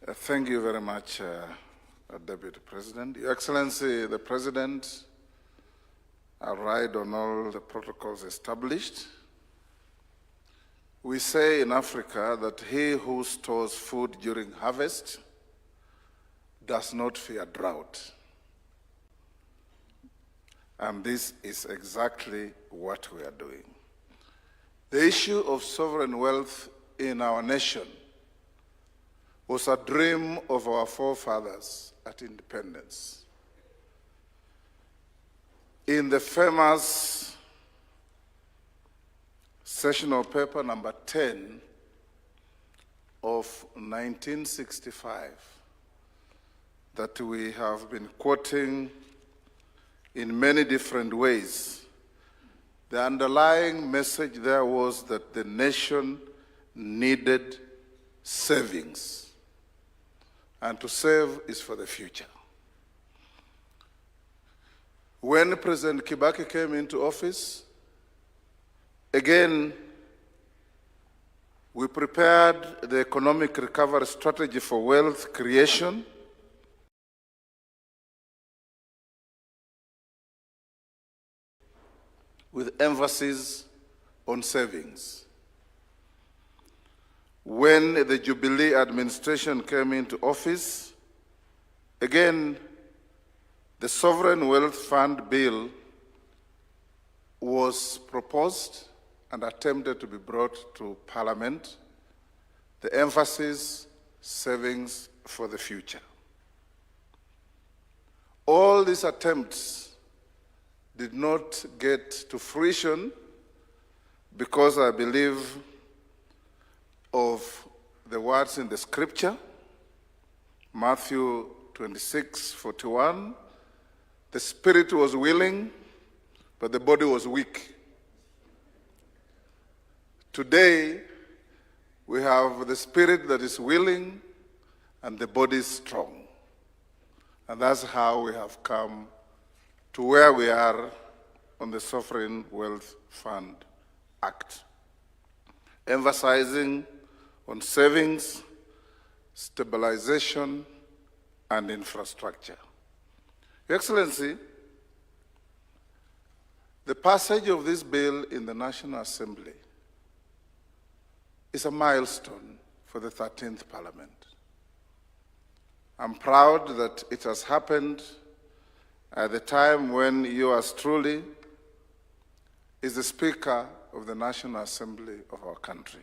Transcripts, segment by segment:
Thank you very much, Deputy President. Your Excellency, the President, I ride on all the protocols established. We say in Africa that he who stores food during harvest does not fear drought. And this is exactly what we are doing. The issue of sovereign wealth in our nation was a dream of our forefathers at independence. In the famous sessional paper number 10 of 1965 that we have been quoting in many different ways, the underlying message there was that the nation needed savings. And to save is for the future. When President Kibaki came into office, again, we prepared the economic recovery strategy for wealth creation, with emphasis on savings. When the Jubilee administration came into office, again, the Sovereign Wealth Fund bill was proposed and attempted to be brought to Parliament. The emphasis, savings for the future. All these attempts did not get to fruition because I believe of the words in the scripture, Matthew 26:41, the spirit was willing, but the body was weak. Today, we have the spirit that is willing and the body is strong. And that's how we have come to where we are on the Sovereign Wealth Fund Act, emphasizing on savings, stabilization, and infrastructure. Your Excellency, the passage of this bill in the National Assembly is a milestone for the 13th Parliament. I'm proud that it has happened at the time when yours truly is the Speaker of the National Assembly of our country.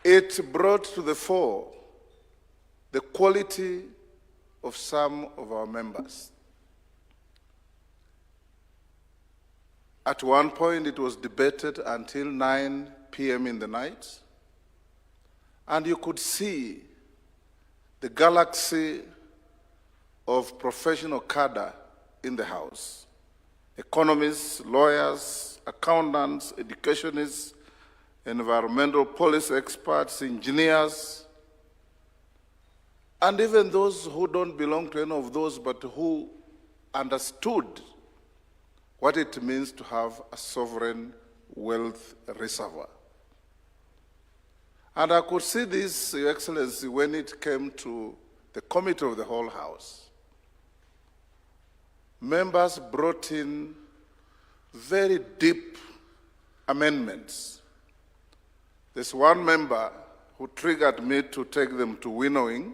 It brought to the fore the quality of some of our members. At one point, it was debated until 9 p.m. in the night, and you could see the galaxy of professional cadre in the House. Economists, lawyers, accountants, educationists, environmental policy experts, engineers, and even those who don't belong to any of those, but who understood what it means to have a sovereign wealth reservoir. And I could see this, Your Excellency, when it came to the Committee of the Whole House. Members brought in very deep amendments. There's one member who triggered me to take them to winnowing,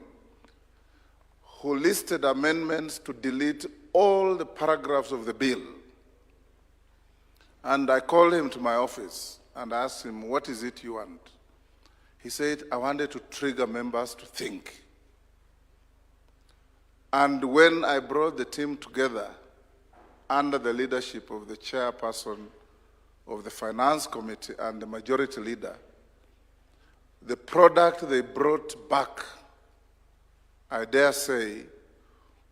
who listed amendments to delete all the paragraphs of the bill. And I called him to my office and asked him, what is it you want? He said, I wanted to trigger members to think. And when I brought the team together under the leadership of the chairperson of the Finance Committee and the majority leader, the product they brought back, I dare say,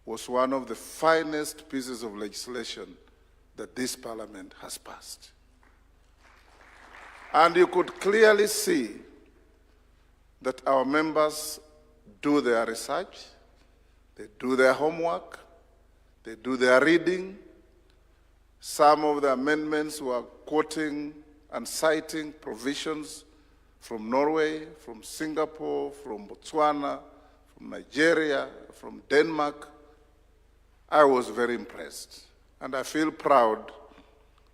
was one of the finest pieces of legislation that this Parliament has passed. And you could clearly see that our members do their research, they do their homework, they do their reading. Some of the amendments were quoting and citing provisions from Norway, from Singapore, from Botswana, from Nigeria, from Denmark. I was very impressed. And I feel proud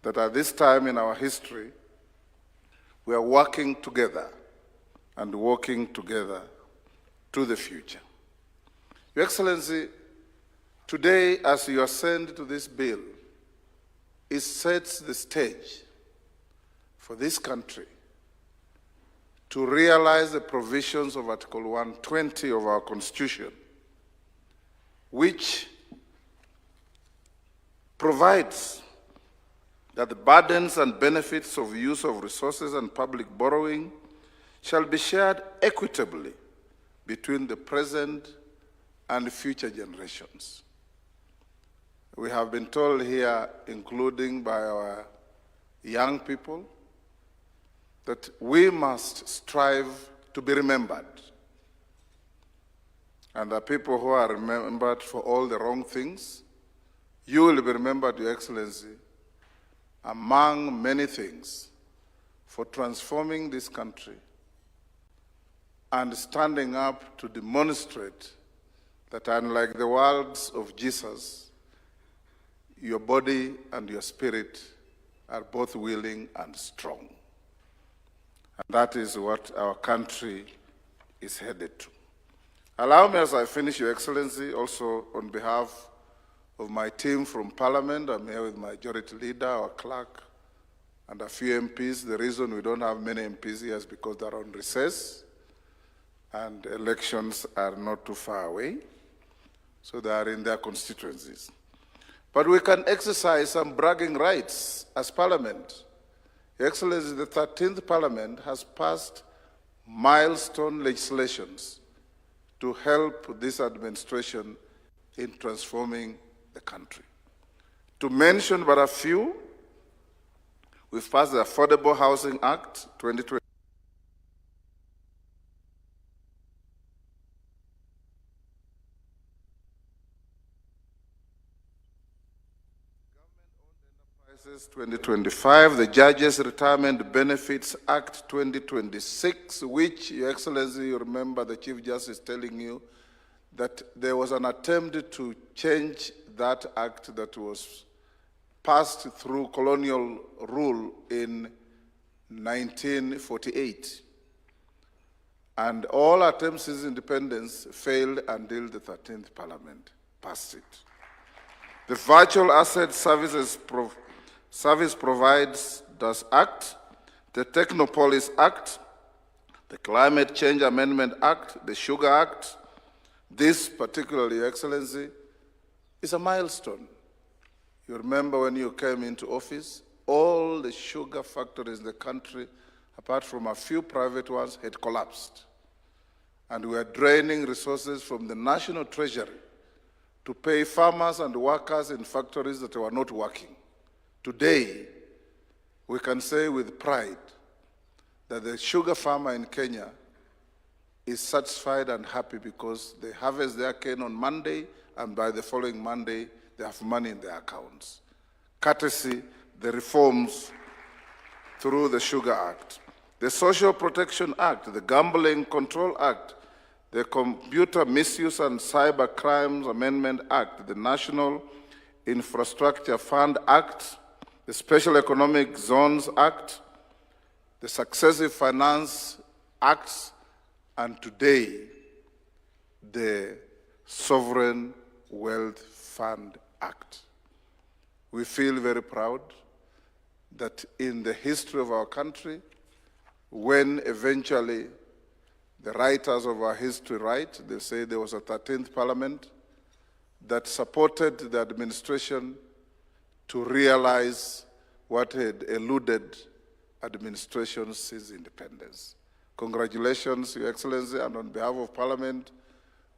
that at this time in our history, we are working together and working together to the future. Your Excellency, today, as you assent to this bill, it sets the stage for this country to realize the provisions of Article 120 of our Constitution, which provides that the burdens and benefits of use of resources and public borrowing shall be shared equitably between the present and future generations. We have been told here, including by our young people, that we must strive to be remembered. And the people who are remembered for all the wrong things, you will be remembered, Your Excellency, among many things, for transforming this country and standing up to demonstrate that unlike the words of Jesus, your body and your spirit are both willing and strong. And that is what our country is headed to. Allow me, as I finish, Your Excellency, also on behalf of my team from Parliament, I'm here with my majority leader, our clerk, and a few MPs. The reason we don't have many MPs here is because they're on recess, and elections are not too far away, so they are in their constituencies. But we can exercise some bragging rights as Parliament. Your Excellency, the 13th Parliament has passed milestone legislations to help this administration in transforming the country. To mention but a few, we've passed the Affordable Housing Act 2020. Government-owned enterprises 2025, the Judges Retirement Benefits Act 2026, which, Your Excellency, you remember the Chief Justice telling you that there was an attempt to change that act that was passed through colonial rule in 1948. And all attempts since independence failed until the 13th Parliament passed it. The Virtual Asset Service Providers Act, the Technopolis Act, the Climate Change Amendment Act, the Sugar Act. This particularly, Your Excellency, is a milestone. You remember when you came into office, all the sugar factories in the country, apart from a few private ones, had collapsed. And we are draining resources from the national treasury to pay farmers and workers in factories that were not working. Today, we can say with pride that the sugar farmer in Kenya is satisfied and happy because they harvest their cane on Monday, and by the following Monday, they have money in their accounts. Courtesy the reforms through the Sugar Act, the Social Protection Act, the Gambling Control Act, the Computer Misuse and Cyber Crimes Amendment Act, the National Infrastructure Fund Act, the Special Economic Zones Act, the Successive Finance Acts, and today, the Sovereign Wealth Fund Act. We feel very proud that in the history of our country, when eventually the writers of our history write, they say there was a 13th Parliament that supported the administration to realize what had eluded administrations since independence. Congratulations, Your Excellency, and on behalf of Parliament,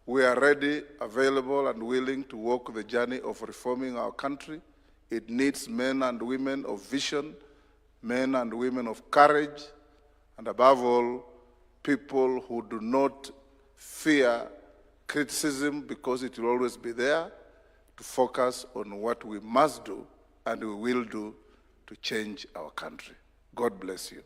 we are ready, available, and willing to walk the journey of reforming our country. It needs men and women of vision, men and women of courage, and above all, people who do not fear criticism because it will always be there, to focus on what we must do and we will do to change our country. God bless you.